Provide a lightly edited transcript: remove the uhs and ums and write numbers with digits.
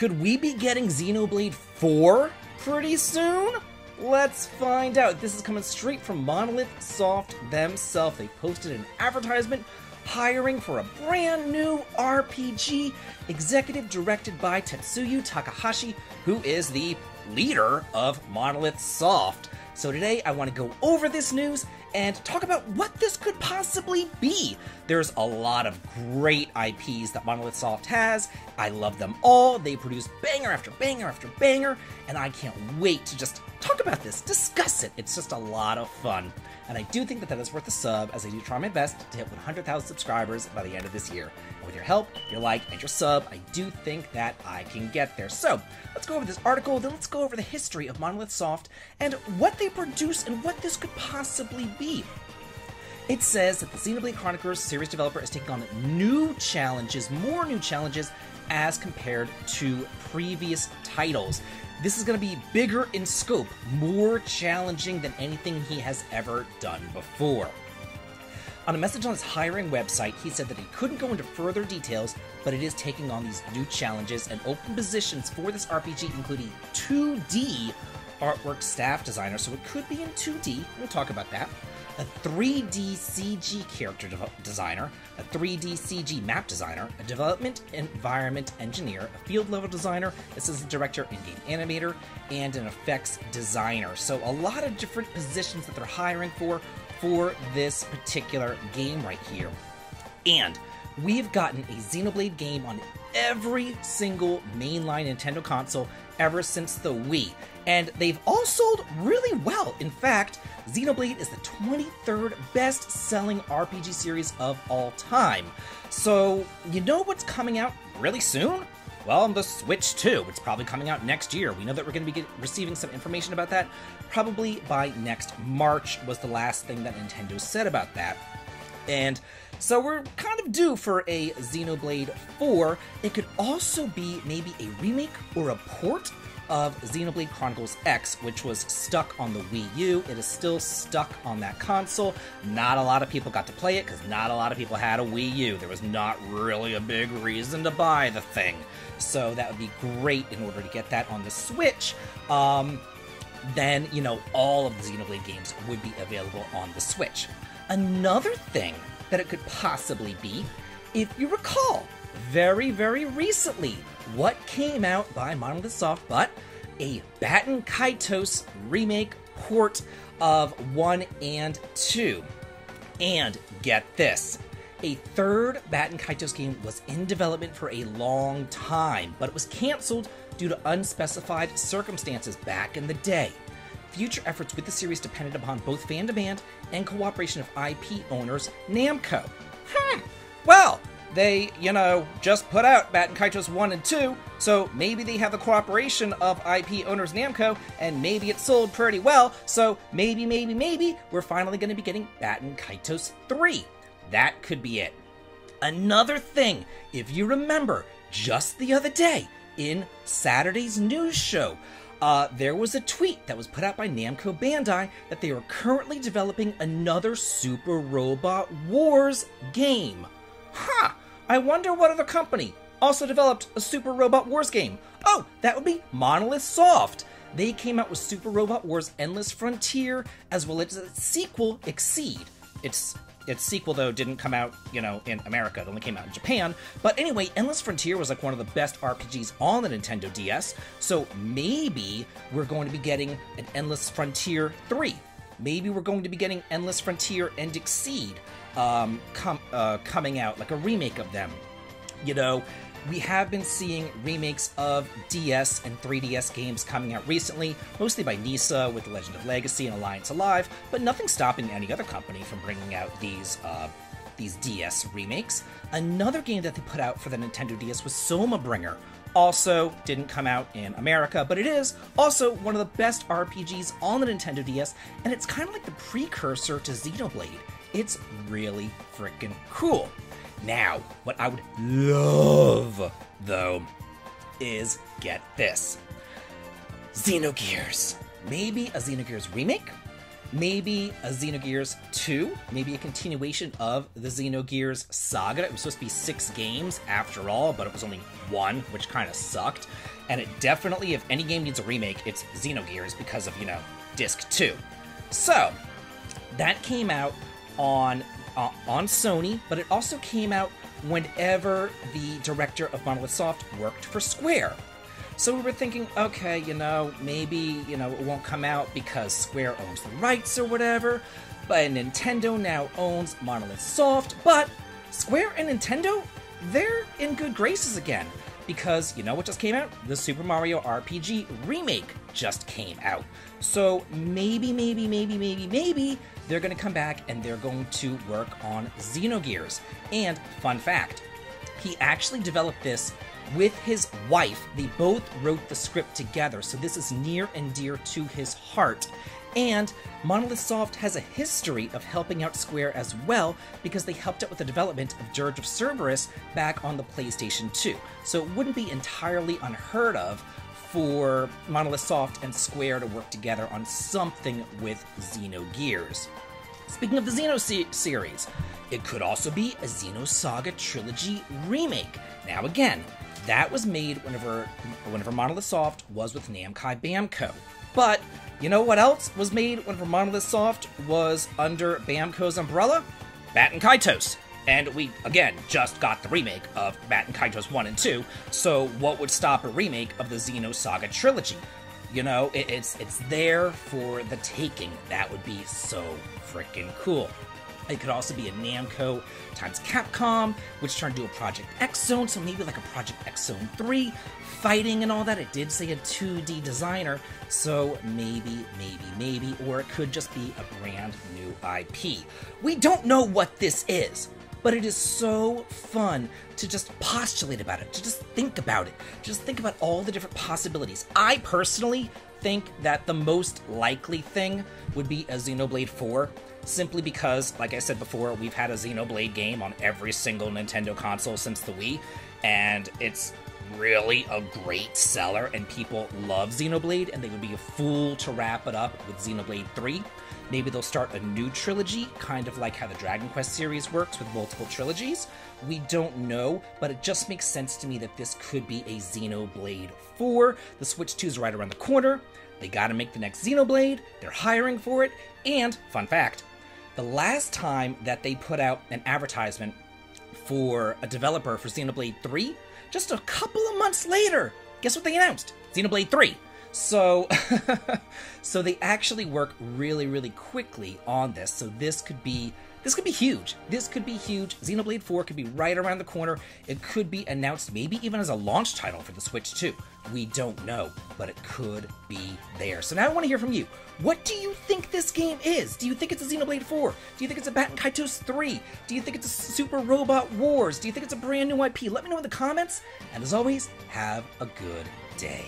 Could we be getting Xenoblade 4 pretty soon? Let's find out. This is coming straight from Monolith Soft themselves. They posted an advertisement hiring for a brand new RPG, executive directed by Tetsuya Takahashi, who is the leader of Monolith Soft. So today I want to go over this news and talk about what this could possibly be. There's a lot of great IPs that Monolith Soft has. I love them all. They produce banger after banger after banger, and I can't wait to just talk about this, discuss it. It's just a lot of fun. And I do think that that is worth a sub, as I do try my best to hit 100,000 subscribers by the end of this year. And with your help, your like, and your sub, I do think that I can get there. So, let's go over this article, then let's go over the history of Monolith Soft and what they produce and what this could possibly be. It says that the Xenoblade Chronicles series developer is taking on new challenges, more new challenges, as compared to previous titles. This is going to be bigger in scope, more challenging than anything he has ever done before. On a message on his hiring website, he said that he couldn't go into further details, but it is taking on these new challenges and open positions for this RPG, including 2D artwork staff designer, so it could be in 2D, we'll talk about that, a 3D CG character designer, a 3D CG map designer, a development environment engineer, a field level designer, assistant director, in-game animator, and an effects designer. So a lot of different positions that they're hiring for this particular game right here. And we've gotten a Xenoblade game on every single mainline Nintendo console ever since the Wii. And they've all sold really well. In fact, Xenoblade is the 23rd best-selling RPG series of all time. So, you know what's coming out really soon? Well, on the Switch 2. It's probably coming out next year. We know that we're going to be receiving some information about that probably by next March, was the last thing that Nintendo said about that. And so we're kind of due for a Xenoblade 4. It could also be maybe a remake or a port of Xenoblade Chronicles X, which was stuck on the Wii U. It is still stuck on that console. Not a lot of people got to play it because not a lot of people had a Wii U. There was not really a big reason to buy the thing. So that would be great in order to get that on the Switch. Then, you know, all of the Xenoblade games would be available on the Switch. Another thing that it could possibly be, if you recall, very, very recently, what came out by Monolith Soft but a Baten Kaitos remake port of 1 and 2. And get this, a third Baten Kaitos game was in development for a long time, but it was canceled due to unspecified circumstances back in the day. Future efforts with the series depended upon both fan demand and cooperation of IP owners Namco. Well, they, just put out Baten Kaitos 1 and 2, so maybe they have the cooperation of IP owners Namco, and maybe it sold pretty well, so maybe, we're finally going to be getting Baten Kaitos 3. That could be it. Another thing, if you remember, just the other day, in Saturday's news show, there was a tweet that was put out by Namco Bandai that they are currently developing another Super Robot Wars game. I wonder what other company also developed a Super Robot Wars game. Oh, that would be Monolith Soft. They came out with Super Robot Wars Endless Frontier, as well as its sequel, Exceed. Its sequel, though, didn't come out, in America. It only came out in Japan. But anyway, Endless Frontier was like one of the best RPGs on the Nintendo DS, so maybe we're going to be getting an Endless Frontier 3. Maybe we're going to be getting Endless Frontier and Exceed coming out, like a remake of them. We have been seeing remakes of DS and 3DS games coming out recently, mostly by Nisa with The Legend of Legacy and Alliance Alive, but nothing stopping any other company from bringing out these DS remakes. Another game that they put out for the Nintendo DS was Soma Bringer. Also didn't come out in America, but it is also one of the best RPGs on the Nintendo DS, and it's kind of like the precursor to Xenoblade. It's really freaking cool. Now, what I would love, though, is, get this, Xenogears. Maybe a Xenogears remake? Maybe a Xenogears 2, maybe a continuation of the Xenogears saga. It was supposed to be 6 games after all, but it was only 1, which kind of sucked. And it definitely, if any game needs a remake, it's Xenogears because of, Disc 2. So, that came out on Sony, but it also came out whenever the director of Monolith Soft worked for Square. So we were thinking, okay, maybe, it won't come out because Square owns the rights or whatever, but Nintendo now owns Monolith Soft, but Square and Nintendo, they're in good graces again, because you know what just came out? The Super Mario RPG remake just came out. So maybe, they're going to come back and they're going to work on Xenogears. And, fun fact, he actually developed this with his wife. They both wrote the script together, so this is near and dear to his heart. And Monolith Soft has a history of helping out Square as well, because they helped out with the development of Dirge of Cerberus back on the PlayStation 2. So it wouldn't be entirely unheard of for Monolith Soft and Square to work together on something with Xenogears. Speaking of the Xeno series, it could also be a Xenosaga Trilogy remake. Now again, that was made whenever Monolith Soft was with Namco Bandai. But you know what else was made whenever Monolith Soft was under Bandai's umbrella? Baten Kaitos. And we, again, just got the remake of Baten Kaitos 1 and 2, so what would stop a remake of the Xenosaga Trilogy? It's there for the taking. That would be so freaking cool. It could also be a Namco times Capcom, which turned into a Project X Zone, so maybe like a Project X Zone 3, fighting and all that. It did say a 2D designer, so maybe, or it could just be a brand new IP. We don't know what this is, but it is so fun to just postulate about it, to just think about it, just think about all the different possibilities. I personally think that the most likely thing would be a Xenoblade 4, simply because, like I said before, we've had a Xenoblade game on every single Nintendo console since the Wii, and it's really a great seller, and people love Xenoblade, and they would be a fool to wrap it up with Xenoblade 3. Maybe they'll start a new trilogy, kind of like how the Dragon Quest series works with multiple trilogies. We don't know, but it just makes sense to me that this could be a Xenoblade 4. The Switch 2 is right around the corner. They gotta make the next Xenoblade. They're hiring for it. And, fun fact, the last time that they put out an advertisement for a developer for Xenoblade 3, just a couple of months later, guess what they announced? Xenoblade 3. So, so they actually work really quickly on this. So this could be huge. This could be huge. Xenoblade 4 could be right around the corner. It could be announced maybe even as a launch title for the Switch 2. We don't know, but it could be there. So now I want to hear from you. What do you think this game is? Do you think it's a Xenoblade 4? Do you think it's a Baten Kaitos 3? Do you think it's a Super Robot Wars? Do you think it's a brand new IP? Let me know in the comments. And as always, have a good day.